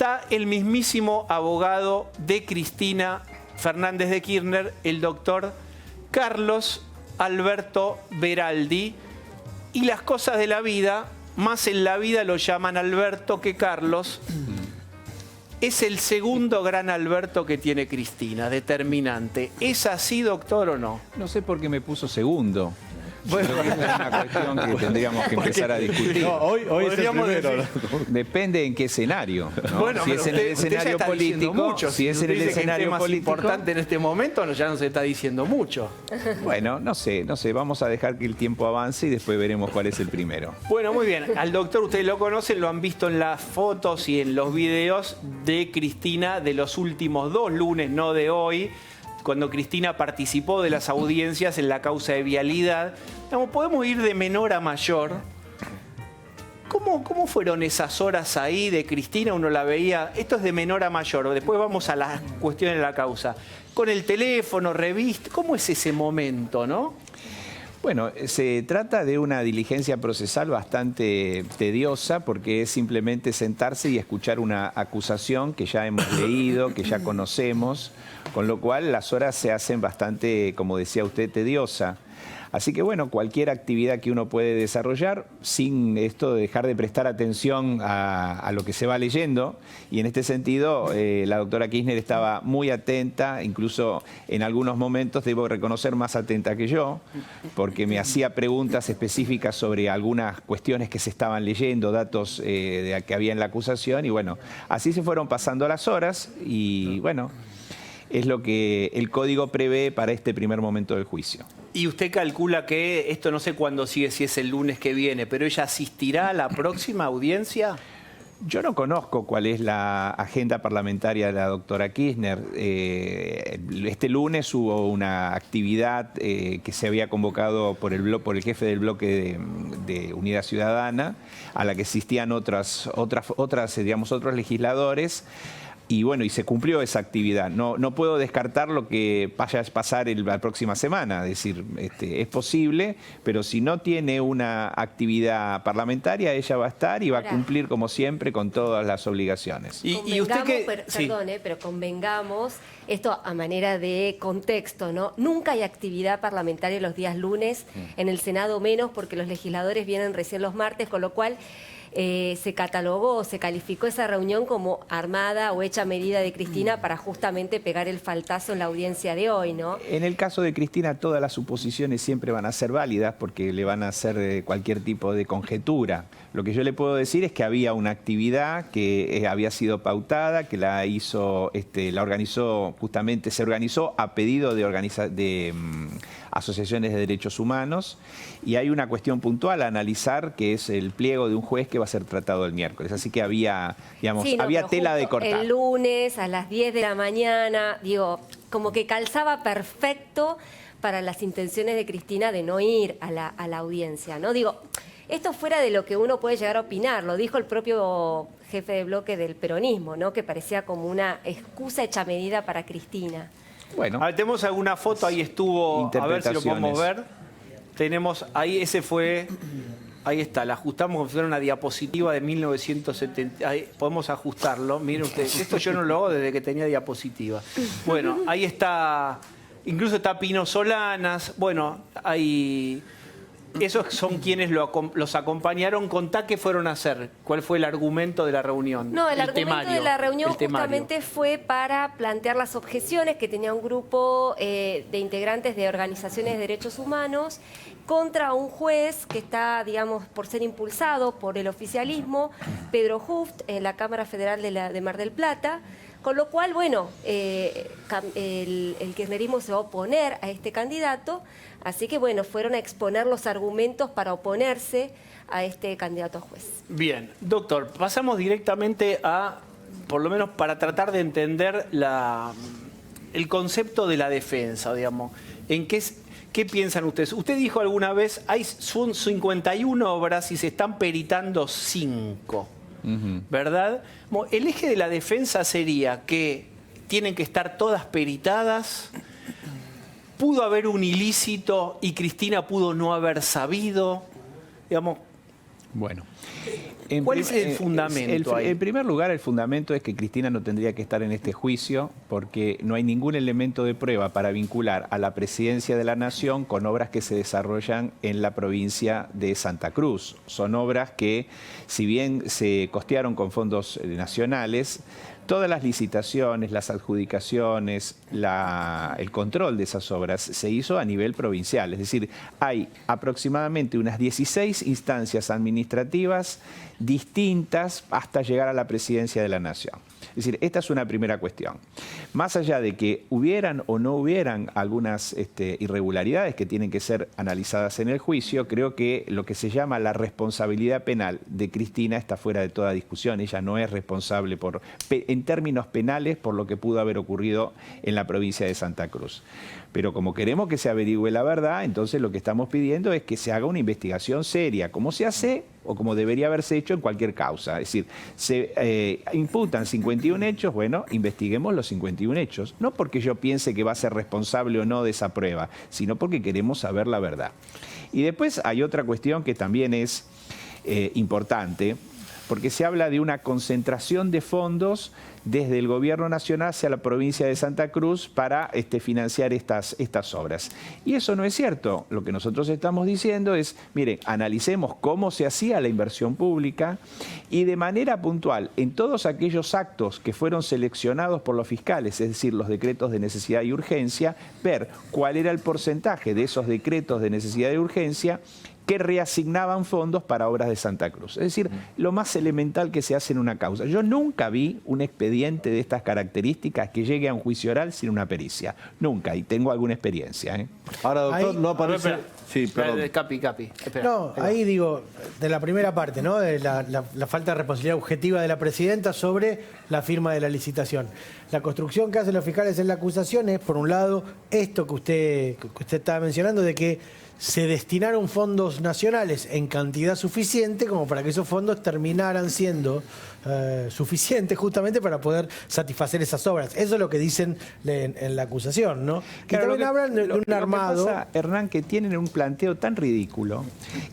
está el mismísimo abogado de Cristina Fernández de Kirchner, el doctor Carlos Alberto Beraldi. Y las cosas de la vida, más en la vida lo llaman Alberto que Carlos. Es el segundo gran Alberto que tiene Cristina, determinante. ¿Es así, doctor, o no? No sé por qué me puso segundo. Bueno, creo que esta es una cuestión que tendríamos que empezar a discutir. No, hoy es el primero. Depende en qué escenario, ¿no? Bueno, si es en el escenario político, mucho. si es en el escenario más político, importante en este momento, ya no se está diciendo mucho. Bueno, no sé, vamos a dejar que el tiempo avance y después veremos cuál es el primero. Bueno, muy bien. Al doctor ustedes lo conocen, lo han visto en las fotos y en los videos de Cristina de los últimos 2 lunes, no de hoy, cuando Cristina participó de las audiencias en la causa de vialidad. Podemos ir de menor a mayor. ¿Cómo fueron esas horas ahí de Cristina? Uno la veía, esto es de menor a mayor, después vamos a las cuestiones de la causa. Con el teléfono, revista, ¿cómo es ese momento, no? Bueno, se trata de una diligencia procesal bastante tediosa porque es simplemente sentarse y escuchar una acusación que ya hemos leído, que ya conocemos, con lo cual las horas se hacen bastante, como decía usted, tediosa. Así que bueno, cualquier actividad que uno puede desarrollar sin esto de dejar de prestar atención a lo que se va leyendo. Y en este sentido, la doctora Kirchner estaba muy atenta, incluso en algunos momentos debo reconocer más atenta que yo, porque me hacía preguntas específicas sobre algunas cuestiones que se estaban leyendo, datos que había en la acusación. Y bueno, así se fueron pasando las horas y bueno, es lo que el código prevé para este primer momento del juicio. Y usted calcula que, esto no sé cuándo sigue, si es el lunes que viene, pero ella asistirá a la próxima audiencia. Yo no conozco cuál es la agenda parlamentaria de la doctora Kirchner. Este lunes hubo una actividad que se había convocado por el jefe del bloque de Unidad Ciudadana, a la que asistían otros legisladores. Y bueno, y se cumplió esa actividad. No puedo descartar lo que vaya a pasar la próxima semana. Es decir, es posible, pero si no tiene una actividad parlamentaria, ella va a estar y va a cumplir, como siempre, con todas las obligaciones. Y usted que... Pero convengamos, esto a manera de contexto, ¿no? Nunca hay actividad parlamentaria los días lunes, en el Senado menos, porque los legisladores vienen recién los martes, con lo cual... se catalogó, se calificó esa reunión como armada o hecha a medida de Cristina para justamente pegar el faltazo en la audiencia de hoy, ¿no? En el caso de Cristina, todas las suposiciones siempre van a ser válidas porque le van a hacer cualquier tipo de conjetura. Lo que yo le puedo decir es que había una actividad que había sido pautada, que la organizó justamente, se organizó a pedido de asociaciones de derechos humanos, y hay una cuestión puntual a analizar, que es el pliego de un juez que va a ser tratado el miércoles. Así que había, digamos, había tela de cortar. El lunes a las 10 de la mañana, digo, como que calzaba perfecto para las intenciones de Cristina de no ir a la audiencia, ¿no? Digo, esto fuera de lo que uno puede llegar a opinar, lo dijo el propio jefe de bloque del peronismo, ¿no? Que parecía como una excusa hecha a medida para Cristina. Bueno, a ver, tenemos alguna foto, ahí estuvo, a ver si lo podemos ver. Tenemos, ahí ese fue, ahí está, la ajustamos como si fuera una diapositiva de 1970. Ahí, podemos ajustarlo, miren ustedes, esto yo no lo hago desde que tenía diapositiva. Bueno, ahí está, incluso está Pino Solanas, bueno, hay... Esos son quienes los acompañaron. Contá qué fueron a hacer. ¿Cuál fue el argumento de la reunión? No, el argumento de la reunión justamente fue para plantear las objeciones que tenía un grupo de integrantes de organizaciones de derechos humanos contra un juez que está, digamos, por ser impulsado por el oficialismo, Pedro Huft, en la Cámara Federal de Mar del Plata. Con lo cual, bueno, el kirchnerismo se va a oponer a este candidato, así que, bueno, fueron a exponer los argumentos para oponerse a este candidato a juez. Bien, doctor, pasamos directamente a, por lo menos para tratar de entender el concepto de la defensa, digamos. ¿Qué piensan ustedes? Usted dijo alguna vez, son 51 obras y se están peritando 5. ¿Verdad? El eje de la defensa sería que tienen que estar todas peritadas, pudo haber un ilícito y Cristina pudo no haber sabido, digamos. Bueno, ¿Cuál es el fundamento ahí? En primer lugar, el fundamento es que Cristina no tendría que estar en este juicio porque no hay ningún elemento de prueba para vincular a la presidencia de la Nación con obras que se desarrollan en la provincia de Santa Cruz. Son obras que, si bien se costearon con fondos nacionales, todas las licitaciones, las adjudicaciones, el control de esas obras se hizo a nivel provincial. Es decir, hay aproximadamente unas 16 instancias administrativas distintas hasta llegar a la presidencia de la Nación. Es decir, esta es una primera cuestión. Más allá de que hubieran o no hubieran algunas irregularidades que tienen que ser analizadas en el juicio, creo que lo que se llama la responsabilidad penal de Cristina está fuera de toda discusión. Ella no es responsable en términos penales por lo que pudo haber ocurrido en la provincia de Santa Cruz. Pero como queremos que se averigüe la verdad, entonces lo que estamos pidiendo es que se haga una investigación seria, como se hace o como debería haberse hecho en cualquier causa. Es decir, se imputan 51 hechos, bueno, investiguemos los 51 hechos. No porque yo piense que va a ser responsable o no de esa prueba, sino porque queremos saber la verdad. Y después hay otra cuestión que también es importante, porque se habla de una concentración de fondos desde el gobierno nacional hacia la provincia de Santa Cruz para financiar estas obras. Y eso no es cierto. Lo que nosotros estamos diciendo es, miren, analicemos cómo se hacía la inversión pública y de manera puntual, en todos aquellos actos que fueron seleccionados por los fiscales, es decir, los decretos de necesidad y urgencia, ver cuál era el porcentaje de esos decretos de necesidad y urgencia que reasignaban fondos para obras de Santa Cruz. Es decir, lo más elemental que se hace en una causa. Yo nunca vi un expediente de estas características que llegue a un juicio oral sin una pericia. Nunca, y tengo alguna experiencia. Ahora, doctor, no aparece... Sí, perdón. Capi. Espera, no, ahí digo, de la primera parte, ¿no? De la falta de responsabilidad objetiva de la presidenta sobre la firma de la licitación. La construcción que hacen los fiscales en la acusación es, por un lado, esto que usted estaba mencionando, de que se destinaron fondos nacionales en cantidad suficiente como para que esos fondos terminaran siendo suficientes justamente para poder satisfacer esas obras. Eso es lo que dicen en la acusación, ¿no? Que claro, también hablan de un armado. Lo que pasa, Hernán, que tienen un planteo tan ridículo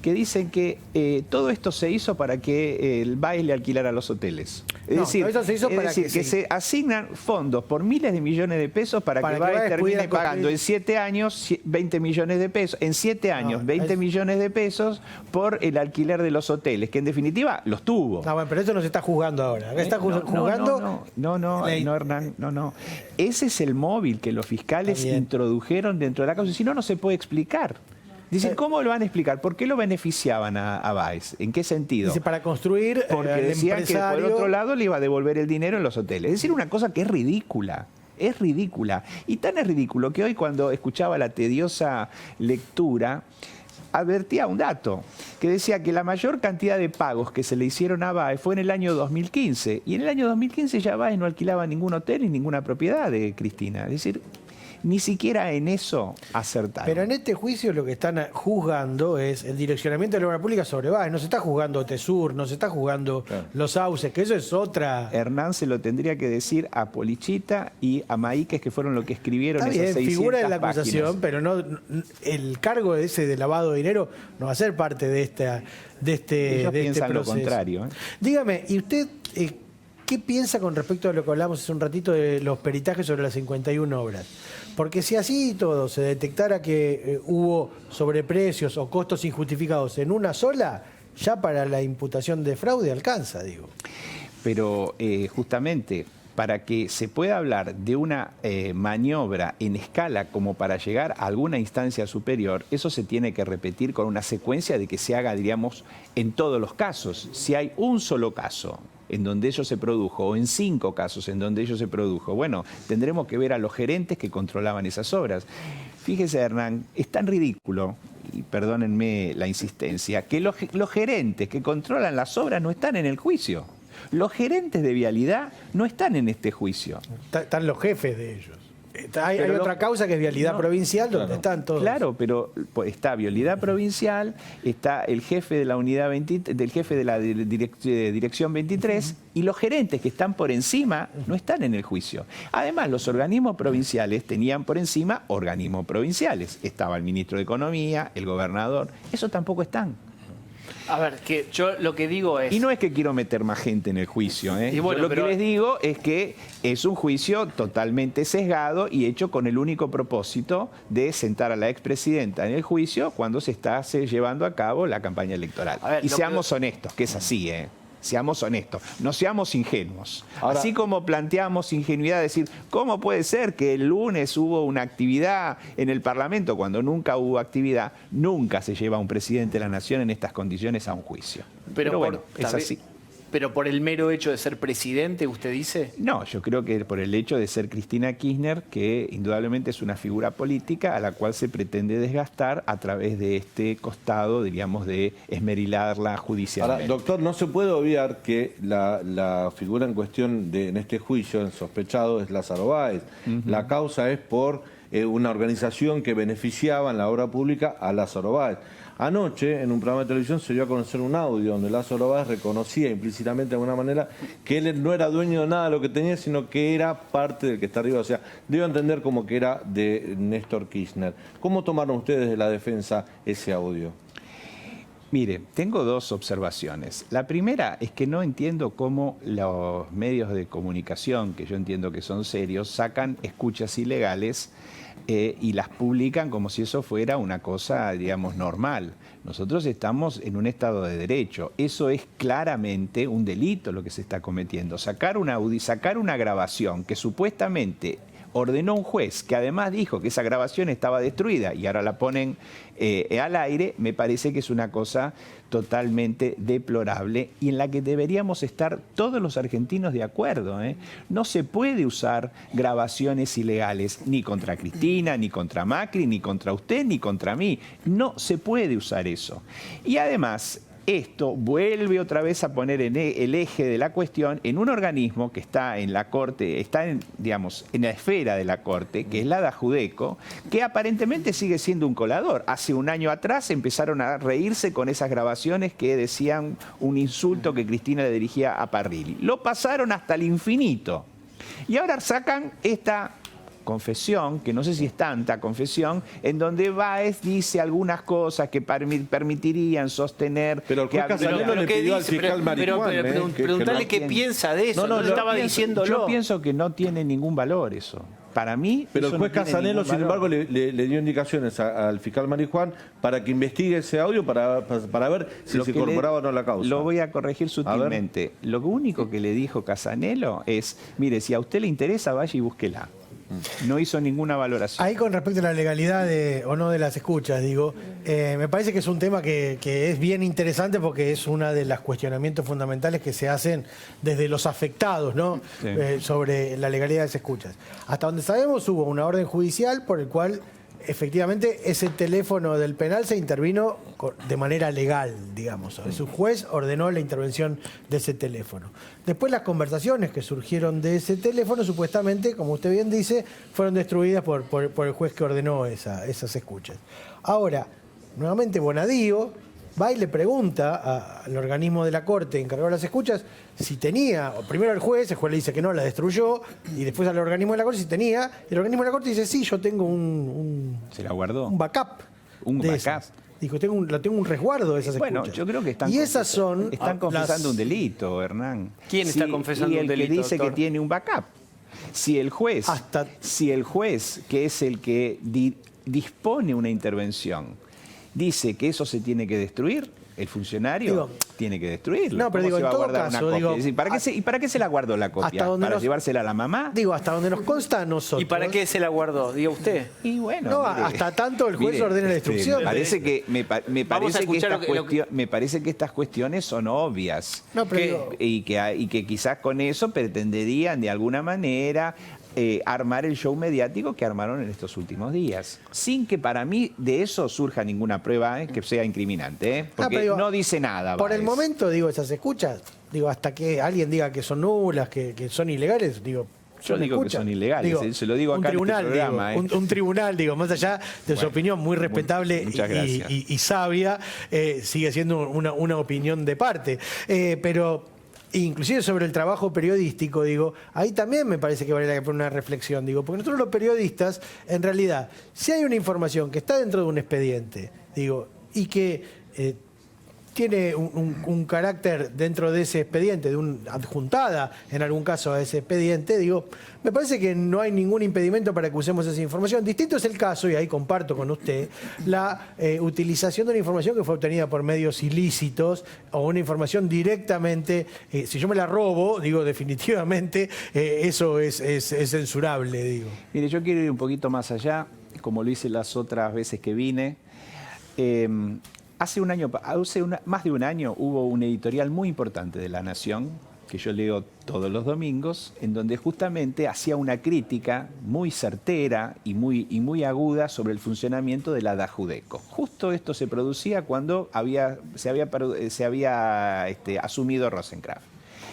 que dicen que todo esto se hizo para que el BAES le alquilara los hoteles. Es decir, eso se hizo para que se asignan fondos por miles de millones de pesos para que BAES termine pagando en 7 años 20 millones de pesos. En 7 años, 20 millones de pesos por el alquiler de los hoteles, que en definitiva los tuvo. Bueno, pero eso no se está jugando ahora. Acá está jugando... No, Hernán, no. Ese es el móvil que los fiscales introdujeron dentro de la causa. Si no, no se puede explicar. Dicen, ¿cómo lo van a explicar? ¿Por qué lo beneficiaban a BAES? ¿En qué sentido? Dice, para construir porque decían que por otro lado le iba a devolver el dinero en los hoteles. Es decir, una cosa que es ridícula. Es ridícula. Y tan es ridículo que hoy, cuando escuchaba la tediosa lectura, advertía un dato, que decía que la mayor cantidad de pagos que se le hicieron a BAES fue en el año 2015. Y en el año 2015 ya BAES no alquilaba ningún hotel ni ninguna propiedad de Cristina. Es decir, ni siquiera en eso acertaron. Pero en este juicio lo que están juzgando es el direccionamiento de la obra pública sobre BAES. No se está juzgando Tesur, no se está juzgando los sauces, que eso es otra... Hernán se lo tendría que decir a Polichita y a Maíquez, que fueron lo que escribieron esas 600 páginas. Figura de la acusación, pero no, el cargo de lavado de dinero no va a ser parte de este piensan proceso. Lo contrario. Dígame, ¿y usted qué piensa con respecto a lo que hablamos hace un ratito de los peritajes sobre las 51 obras? Porque si así y todo se detectara que hubo sobreprecios o costos injustificados en una sola, ya para la imputación de fraude alcanza, digo. Pero justamente para que se pueda hablar de una maniobra en escala como para llegar a alguna instancia superior, eso se tiene que repetir con una secuencia de que se haga, diríamos, en todos los casos. Si hay un solo caso en donde ello se produjo, o en 5 casos en donde ello se produjo, bueno, tendremos que ver a los gerentes que controlaban esas obras. Fíjese, Hernán, es tan ridículo, y perdónenme la insistencia, que los gerentes que controlan las obras no están en el juicio. Los gerentes de vialidad no están en este juicio. Están los jefes de ellos. Hay otra causa que es vialidad provincial, donde están todos. Claro, pero está vialidad provincial, está el jefe de la unidad 20, del jefe de la dirección 23, y los gerentes que están por encima no están en el juicio. Además, los organismos provinciales tenían por encima organismos provinciales. Estaba el ministro de Economía, el gobernador, esos tampoco están. A ver, que yo lo que digo es... Y no es que quiero meter más gente en el juicio, ¿eh? Y bueno, yo lo que les digo es que es un juicio totalmente sesgado y hecho con el único propósito de sentar a la expresidenta en el juicio cuando se está llevando a cabo la campaña electoral. A ver, y seamos honestos, que es así, ¿eh? Seamos honestos, no seamos ingenuos. Ahora, así como planteamos ingenuidad, decir, ¿cómo puede ser que el lunes hubo una actividad en el Parlamento cuando nunca hubo actividad? Nunca se lleva a un presidente de la Nación en estas condiciones a un juicio. Pero bueno, es así. ¿Pero por el mero hecho de ser presidente, usted dice? No, yo creo que por el hecho de ser Cristina Kirchner, que indudablemente es una figura política a la cual se pretende desgastar a través de este costado, diríamos, de esmerilarla judicialmente. Ahora, doctor, no se puede obviar que la figura en cuestión en este juicio, el sospechado, es Lázaro Báez. La causa es por una organización que beneficiaba en la obra pública a Lázaro Báez. Anoche, en un programa de televisión, se dio a conocer un audio donde Lázaro Báez reconocía implícitamente de alguna manera que él no era dueño de nada de lo que tenía, sino que era parte del que está arriba. O sea, dio a entender como que era de Néstor Kirchner. ¿Cómo tomaron ustedes de la defensa ese audio? Mire, tengo dos observaciones. La primera es que no entiendo cómo los medios de comunicación, que yo entiendo que son serios, sacan escuchas ilegales y las publican como si eso fuera una cosa, digamos, normal. Nosotros estamos en un Estado de Derecho. Eso es claramente un delito lo que se está cometiendo. Sacar una grabación que supuestamente ordenó un juez, que además dijo que esa grabación estaba destruida y ahora la ponen al aire, me parece que es una cosa totalmente deplorable y en la que deberíamos estar todos los argentinos de acuerdo, ¿eh? No se puede usar grabaciones ilegales ni contra Cristina, ni contra Macri, ni contra usted, ni contra mí. No se puede usar eso. Y además, esto vuelve otra vez a poner el eje de la cuestión en un organismo que está en la Corte, está en la esfera de la Corte, que es la de Judeco, que aparentemente sigue siendo un colador. Hace un año atrás empezaron a reírse con esas grabaciones que decían un insulto que Cristina le dirigía a Parrilli. Lo pasaron hasta el infinito. Y ahora sacan esta confesión, que no sé si es tanta confesión, en donde Báez dice algunas cosas que permitirían sostener... Pero el juez Casanelo le pidió al fiscal Marijuán... Preguntale qué piensa de eso, no estaba diciéndolo. Yo pienso que no tiene ningún valor eso. Para mí... Pero el juez Casanelo, sin embargo, le dio indicaciones al fiscal Marijuán para que investigue ese audio para ver si se incorporaba o no a la causa. Lo voy a corregir sutilmente. Lo único que le dijo Casanelo es, mire, si a usted le interesa, vaya y búsquela. No hizo ninguna valoración. Ahí con respecto a la legalidad o no de las escuchas, digo, me parece que es un tema que es bien interesante porque es uno de los cuestionamientos fundamentales que se hacen desde los afectados, ¿no? Sí. Sobre la legalidad de las escuchas. Hasta donde sabemos hubo una orden judicial por el cual efectivamente ese teléfono del penal se intervino de manera legal, digamos. Su juez ordenó la intervención de ese teléfono. Después las conversaciones que surgieron de ese teléfono, supuestamente, como usted bien dice, fueron destruidas por el juez que ordenó esas escuchas. Ahora, nuevamente Bonadío va y le pregunta al organismo de la Corte encargado de las escuchas si tenía, primero al juez, el juez le dice que no, la destruyó, y después al organismo de la Corte si tenía, y el organismo de la Corte dice, sí, yo tengo ¿Se la guardó? un backup. Un backup. Esas. Dijo, tengo un resguardo de esas escuchas. Bueno, yo creo que están confesando un delito, Hernán. ¿Quién está confesando un delito? Y el que dice, doctor, que tiene un backup. Si el juez, que es el que dispone una intervención, dice que eso se tiene que destruir, el funcionario tiene que destruirlo. No, pero en todo caso, ¿para qué se la guardó la copia? ¿Para llevársela a la mamá? Digo, hasta donde nos consta a nosotros. ¿Y para qué se la guardó? Diga usted. Y bueno, no, hasta tanto el juez ordena la destrucción. Me parece que estas cuestiones son obvias. No, pero y que quizás con eso pretenderían de alguna manera armar el show mediático que armaron en estos últimos días. Sin que para mí de eso surja ninguna prueba que sea incriminante, porque no dice nada. Por el momento, esas escuchas, hasta que alguien diga que son nulas, que son ilegales, yo digo que son ilegales, se lo digo acá en este programa. Un tribunal, más allá de su opinión muy respetable y sabia, sigue siendo una opinión de parte. Pero inclusive sobre el trabajo periodístico, ahí también me parece que vale la pena una reflexión, porque nosotros los periodistas, en realidad, si hay una información que está dentro de un expediente, y que tiene un carácter dentro de ese expediente, de una adjuntada en algún caso a ese expediente, digo, me parece que no hay ningún impedimento para que usemos esa información. Distinto es el caso, y ahí comparto con usted, la utilización de una información que fue obtenida por medios ilícitos o una información directamente, si yo me la robo, digo, definitivamente eso es censurable, digo. Mire, yo quiero ir un poquito más allá, como lo hice las otras veces que vine. Hace más de un año hubo un editorial muy importante de La Nación, que yo leo todos los domingos, en donde justamente hacía una crítica muy certera y muy aguda sobre el funcionamiento de la DAJUDECO. Justo esto se producía cuando se había asumido Rosenkrantz.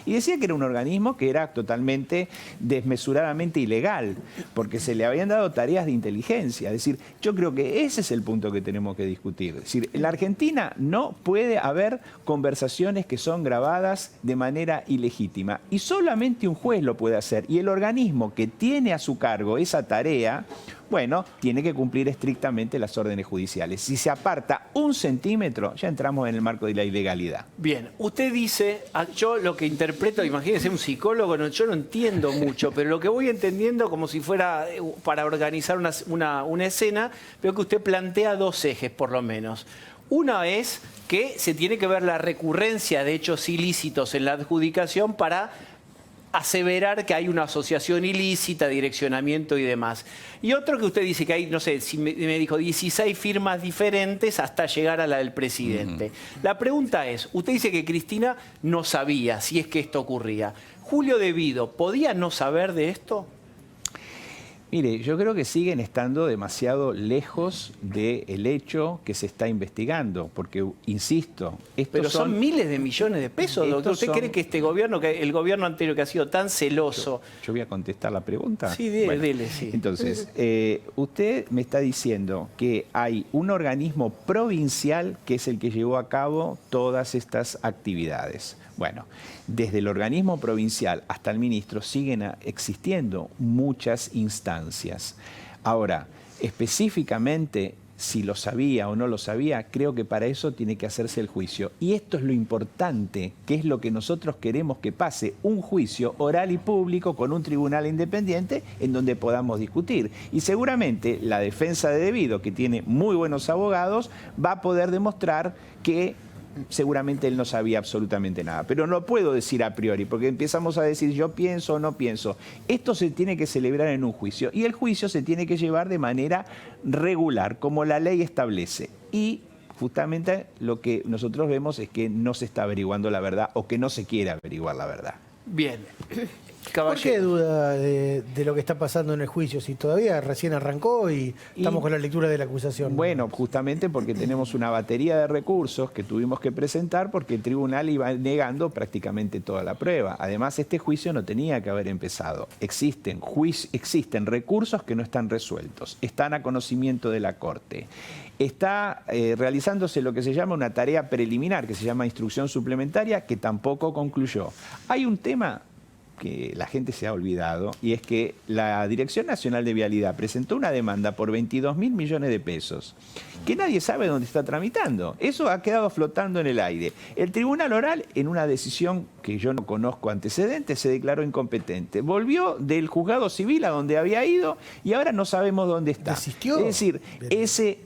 Y decía que era un organismo que era totalmente desmesuradamente ilegal, porque se le habían dado tareas de inteligencia. Es decir, yo creo que ese es el punto que tenemos que discutir. Es decir, en la Argentina no puede haber conversaciones que son grabadas de manera ilegítima. Y solamente un juez lo puede hacer. Y el organismo que tiene a su cargo esa tarea, bueno, tiene que cumplir estrictamente las órdenes judiciales. Si se aparta 1 centímetro, ya entramos en el marco de la ilegalidad. Bien, usted dice, yo lo que interpreto, imagínese un psicólogo, yo no entiendo mucho, pero lo que voy entendiendo como si fuera para organizar una escena, veo que usted plantea 2 ejes por lo menos. Una es que se tiene que ver la recurrencia de hechos ilícitos en la adjudicación para aseverar que hay una asociación ilícita, direccionamiento y demás. Y otro que usted dice que hay, no sé, si me dijo 16 firmas diferentes hasta llegar a la del presidente. La pregunta es, usted dice que Cristina no sabía si es que esto ocurría. Julio De Vido, ¿podía no saber de esto? Mire, yo creo que siguen estando demasiado lejos del hecho que se está investigando, porque, insisto, pero son miles de millones de pesos, doctor. ¿Usted cree que este gobierno, que el gobierno anterior que ha sido tan celoso... Yo voy a contestar la pregunta. Sí, dele, sí. Entonces, usted me está diciendo que hay un organismo provincial que es el que llevó a cabo todas estas actividades. Bueno, desde el organismo provincial hasta el ministro siguen existiendo muchas instancias. Ahora, específicamente, si lo sabía o no lo sabía, creo que para eso tiene que hacerse el juicio. Y esto es lo importante, que es lo que nosotros queremos que pase, un juicio oral y público con un tribunal independiente en donde podamos discutir. Y seguramente la defensa de De Vido, que tiene muy buenos abogados, va a poder demostrar que seguramente él no sabía absolutamente nada. Pero no puedo decir a priori, porque empezamos a decir yo pienso o no pienso. Esto se tiene que celebrar en un juicio y el juicio se tiene que llevar de manera regular, como la ley establece. Y justamente lo que nosotros vemos es que no se está averiguando la verdad o que no se quiere averiguar la verdad. Bien. ¿Por qué duda de lo que está pasando en el juicio? Si todavía recién arrancó y estamos con la lectura de la acusación. Bueno, justamente porque tenemos una batería de recursos que tuvimos que presentar porque el tribunal iba negando prácticamente toda la prueba. Además, este juicio no tenía que haber empezado. Existen recursos que no están resueltos, están a conocimiento de la Corte. Está realizándose lo que se llama una tarea preliminar, que se llama instrucción suplementaria, que tampoco concluyó. Hay un tema que la gente se ha olvidado, y es que la Dirección Nacional de Vialidad presentó una demanda por 22.000 millones de pesos, que nadie sabe dónde está tramitando. Eso ha quedado flotando en el aire. El Tribunal Oral, en una decisión que yo no conozco antecedentes, se declaró incompetente. Volvió del juzgado civil a donde había ido y ahora no sabemos dónde está. ¿Desistió? Es decir,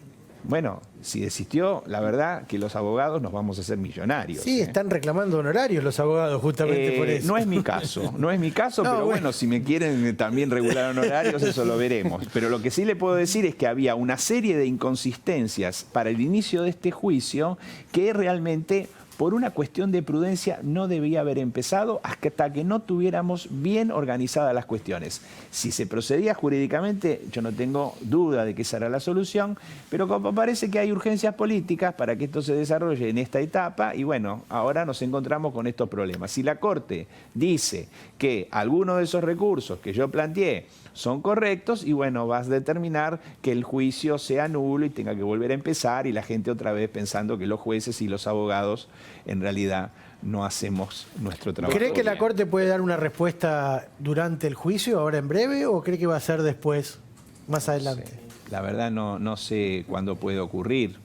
bueno, si desistió, la verdad que los abogados nos vamos a hacer millonarios. Sí, están reclamando honorarios los abogados justamente por eso. No es mi caso, pero bueno, si me quieren también regular honorarios, eso lo veremos. Pero lo que sí le puedo decir es que había una serie de inconsistencias para el inicio de este juicio que realmente, por una cuestión de prudencia, no debía haber empezado hasta que no tuviéramos bien organizadas las cuestiones. Si se procedía jurídicamente, yo no tengo duda de que esa era la solución, pero como parece que hay urgencias políticas para que esto se desarrolle en esta etapa, y bueno, ahora nos encontramos con estos problemas. Si la Corte dice que algunos de esos recursos que yo planteé son correctos, y bueno, vas a determinar que el juicio sea nulo y tenga que volver a empezar, y la gente otra vez pensando que los jueces y los abogados en realidad no hacemos nuestro trabajo. ¿Cree que la Corte puede dar una respuesta durante el juicio, ahora en breve, o cree que va a ser después, más adelante? La verdad no sé cuándo puede ocurrir.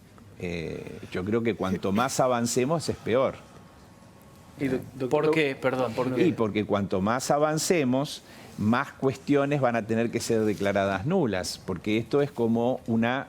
yo creo que cuanto más avancemos es peor. ¿Por qué? Perdón, ¿por qué? Y porque cuanto más avancemos, más cuestiones van a tener que ser declaradas nulas, porque esto es como una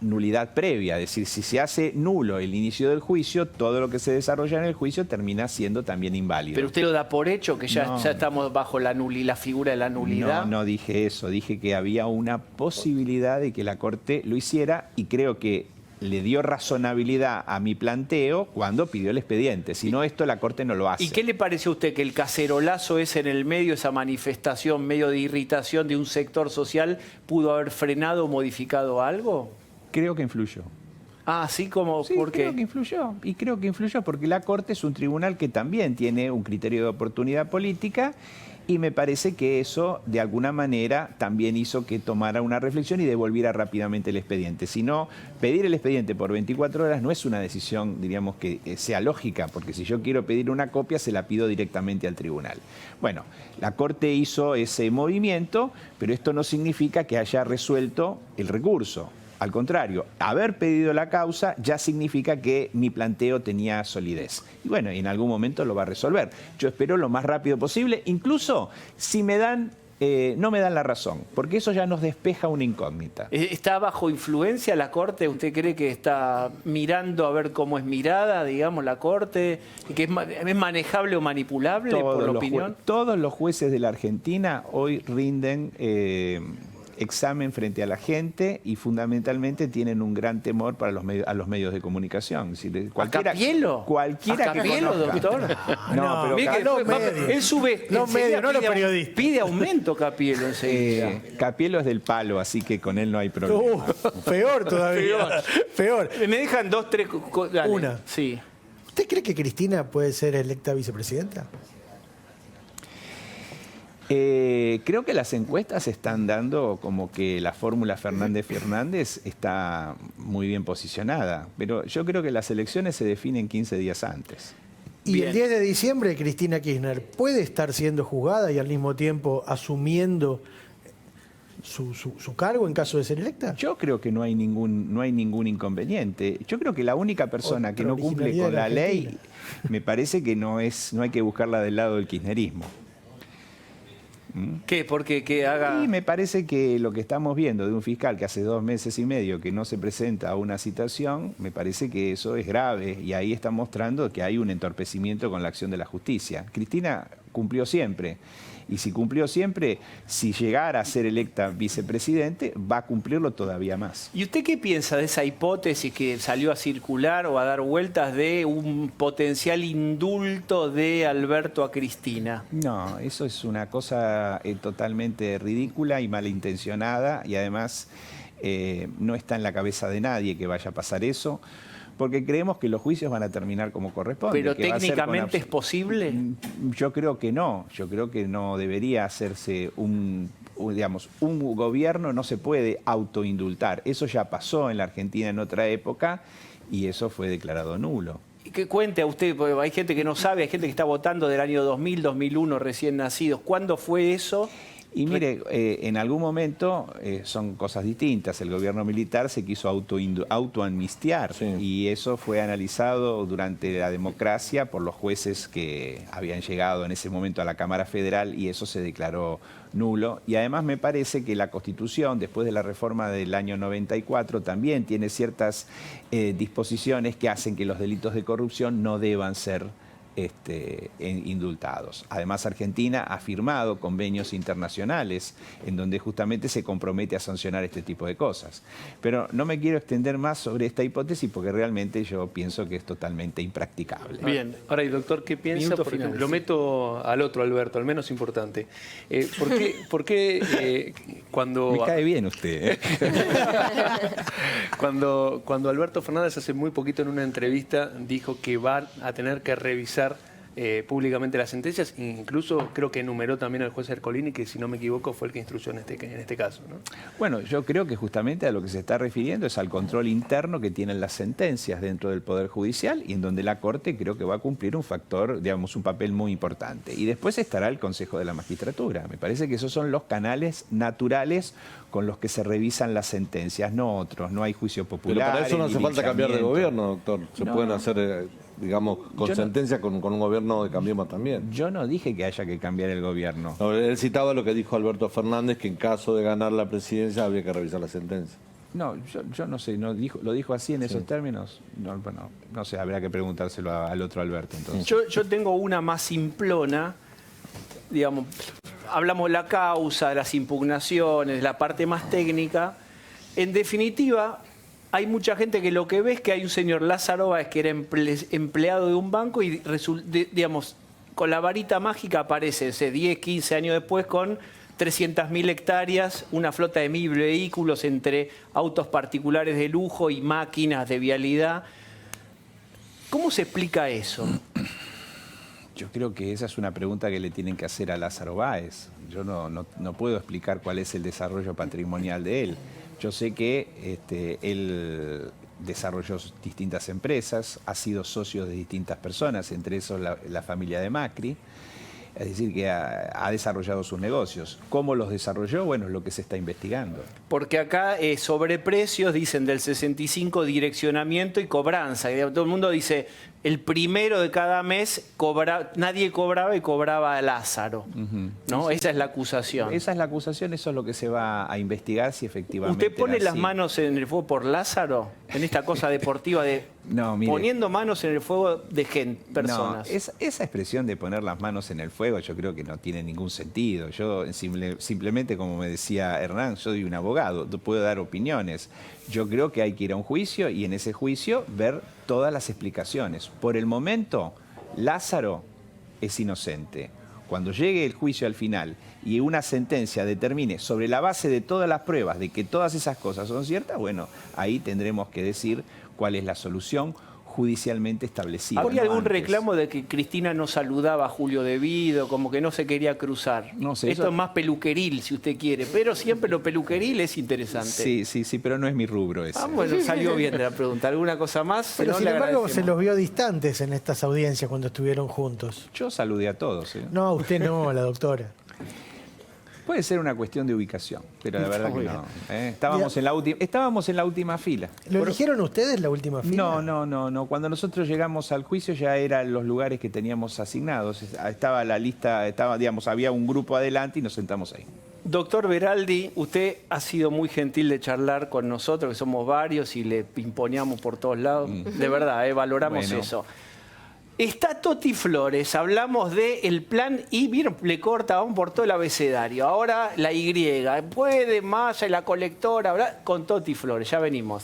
nulidad previa, es decir, si se hace nulo el inicio del juicio, todo lo que se desarrolla en el juicio termina siendo también inválido. ¿Pero usted lo da por hecho, que ya estamos bajo la figura de la nulidad? No dije eso, dije que había una posibilidad de que la Corte lo hiciera y creo que le dio razonabilidad a mi planteo cuando pidió el expediente. Si no, esto la Corte no lo hace. ¿Y qué le parece a usted que el cacerolazo ese en el medio, esa manifestación medio de irritación de un sector social, pudo haber frenado o modificado algo? Creo que influyó. Ah, ¿sí? ¿Cómo? Sí, ¿Por qué? Creo que influyó. Y creo que influyó porque la Corte es un tribunal que también tiene un criterio de oportunidad política y me parece que eso, de alguna manera, también hizo que tomara una reflexión y devolviera rápidamente el expediente. Si no, pedir el expediente por 24 horas no es una decisión, diríamos, que sea lógica, porque si yo quiero pedir una copia, se la pido directamente al tribunal. Bueno, la Corte hizo ese movimiento, pero esto no significa que haya resuelto el recurso. Al contrario, haber pedido la causa ya significa que mi planteo tenía solidez. Y bueno, en algún momento lo va a resolver. Yo espero lo más rápido posible, incluso si me dan, no me dan la razón, porque eso ya nos despeja una incógnita. ¿Está bajo influencia la Corte? ¿Usted cree que está mirando a ver cómo es mirada, digamos, la Corte? ¿Y que es manejable o manipulable por la opinión? Todos los jueces de la Argentina hoy rinden examen frente a la gente y fundamentalmente tienen un gran temor para a los medios de comunicación. Es decir, ¿A Capielo? Cualquiera ¿A Capielo, doctor? No, pero él sube... Los medios, no los periodistas. Pide aumento Capielo enseguida. Capielo es del palo, así que con él no hay problema. Peor todavía. Peor. Me dejan 2, 3... Dale. Una. Sí. ¿Usted cree que Cristina puede ser electa vicepresidenta? Creo que las encuestas están dando como que la fórmula Fernández-Fernández está muy bien posicionada, pero yo creo que las elecciones se definen 15 días antes. Y Bien. el 10 de diciembre, Cristina Kirchner puede estar siendo juzgada y al mismo tiempo asumiendo su cargo en caso de ser electa. Yo creo que no hay ningún inconveniente. Yo creo que la única persona que no cumple con la ley, me parece que no hay que buscarla del lado del kirchnerismo. ¿Qué? Porque que haga... Y me parece que lo que estamos viendo de un fiscal que hace 2 meses y medio que no se presenta a una citación, me parece que eso es grave y ahí está mostrando que hay un entorpecimiento con la acción de la justicia. Cristina cumplió siempre. Y si cumplió siempre, si llegara a ser electa vicepresidente, va a cumplirlo todavía más. ¿Y usted qué piensa de esa hipótesis que salió a circular o a dar vueltas de un potencial indulto de Alberto a Cristina? No, eso es una cosa totalmente ridícula y malintencionada y además no está en la cabeza de nadie que vaya a pasar eso. Porque creemos que los juicios van a terminar como corresponde. ¿Pero técnicamente es posible? Yo creo que no. Yo creo que no debería hacerse un gobierno no se puede autoindultar. Eso ya pasó en la Argentina en otra época y eso fue declarado nulo. Que cuente a usted, porque hay gente que no sabe, hay gente que está votando del año 2000, 2001, recién nacidos. ¿Cuándo fue eso? Y mire, en algún momento son cosas distintas. El gobierno militar se quiso autoamnistiar y eso fue analizado durante la democracia por los jueces que habían llegado en ese momento a la Cámara Federal y eso se declaró nulo. Y además me parece que la Constitución, después de la reforma del año 94, también tiene ciertas disposiciones que hacen que los delitos de corrupción no deban ser indultados. Además, Argentina ha firmado convenios internacionales en donde justamente se compromete a sancionar este tipo de cosas. Pero no me quiero extender más sobre esta hipótesis porque realmente yo pienso que es totalmente impracticable. Bien. Ahora, ¿y doctor qué piensa? Por ejemplo, lo meto al otro Alberto, al menos importante. ¿Por qué cuando... Me cae bien usted, Cuando Alberto Fernández hace muy poquito en una entrevista dijo que va a tener que revisar públicamente las sentencias. Incluso creo que enumeró también al juez Ercolini, que si no me equivoco fue el que instruyó en este caso, ¿no? Bueno, yo creo que justamente a lo que se está refiriendo es al control interno que tienen las sentencias dentro del Poder Judicial y en donde la Corte creo que va a cumplir un factor, digamos, un papel muy importante. Y después estará el Consejo de la Magistratura. Me parece que esos son los canales naturales con los que se revisan las sentencias, no otros. No hay juicio popular. Pero para eso no hace falta cambiar de gobierno, doctor. Se pueden hacer, digamos, con sentencia con un gobierno de Cambiemos también. Yo no dije que haya que cambiar el gobierno. No, él citaba lo que dijo Alberto Fernández, que en caso de ganar la presidencia habría que revisar la sentencia. No, yo no sé, ¿lo dijo así en esos términos? No, bueno, no sé, habría que preguntárselo al otro Alberto entonces. Yo tengo una más simplona, digamos, hablamos de la causa, de las impugnaciones, de la parte más técnica. En definitiva, hay mucha gente que lo que ve es que hay un señor Lázaro Báez que era empleado de un banco y, digamos, con la varita mágica aparece ese 10, 15 años después con 300.000 hectáreas, una flota de 1.000 vehículos entre autos particulares de lujo y máquinas de vialidad. ¿Cómo se explica eso? Yo creo que esa es una pregunta que le tienen que hacer a Lázaro Báez. Yo no puedo explicar cuál es el desarrollo patrimonial de él. Yo sé que él desarrolló distintas empresas, ha sido socio de distintas personas, entre esos la familia de Macri. Es decir, que ha desarrollado sus negocios. ¿Cómo los desarrolló? Bueno, es lo que se está investigando. Porque acá sobreprecios, dicen del 65, direccionamiento y cobranza. Y todo el mundo dice, el primero de cada mes nadie cobraba y cobraba a Lázaro. ¿No? Esa es la acusación. Esa es la acusación, eso es lo que se va a investigar si efectivamente ¿Usted pone las manos en el fuego por Lázaro? En esta cosa deportiva de poniendo manos en el fuego de personas. No, esa expresión de poner las manos en el fuego yo creo que no tiene ningún sentido. Yo simplemente, como me decía Hernán, yo soy un abogado, puedo dar opiniones. Yo creo que hay que ir a un juicio y en ese juicio ver todas las explicaciones. Por el momento, Lázaro es inocente. Cuando llegue el juicio al final y una sentencia determine sobre la base de todas las pruebas de que todas esas cosas son ciertas, bueno, ahí tendremos que decir cuál es la solución judicialmente establecida. ¿Había algún reclamo de que Cristina no saludaba a Julio De Vido, como que no se quería cruzar? No sé, esto es más peluqueril, si usted quiere, pero siempre lo peluqueril es interesante. Sí, pero no es mi rubro ese. Bueno, salió bien de la pregunta. ¿Alguna cosa más? Pero sin embargo se los vio distantes en estas audiencias cuando estuvieron juntos. Yo saludé a todos. No, usted no, a la doctora. Puede ser una cuestión de ubicación, pero la verdad que no. Estábamos en la última fila. ¿Lo eligieron ustedes la última fila? No. Cuando nosotros llegamos al juicio ya eran los lugares que teníamos asignados. Estaba la lista, había un grupo adelante y nos sentamos ahí. Doctor Beraldi, usted ha sido muy gentil de charlar con nosotros, que somos varios y le imponíamos por todos lados. De verdad, valoramos eso. Está Toti Flores, hablamos del plan I, vieron, le cortaban por todo el abecedario. Ahora la Y, puede más, la colectora, con Toti Flores, ya venimos.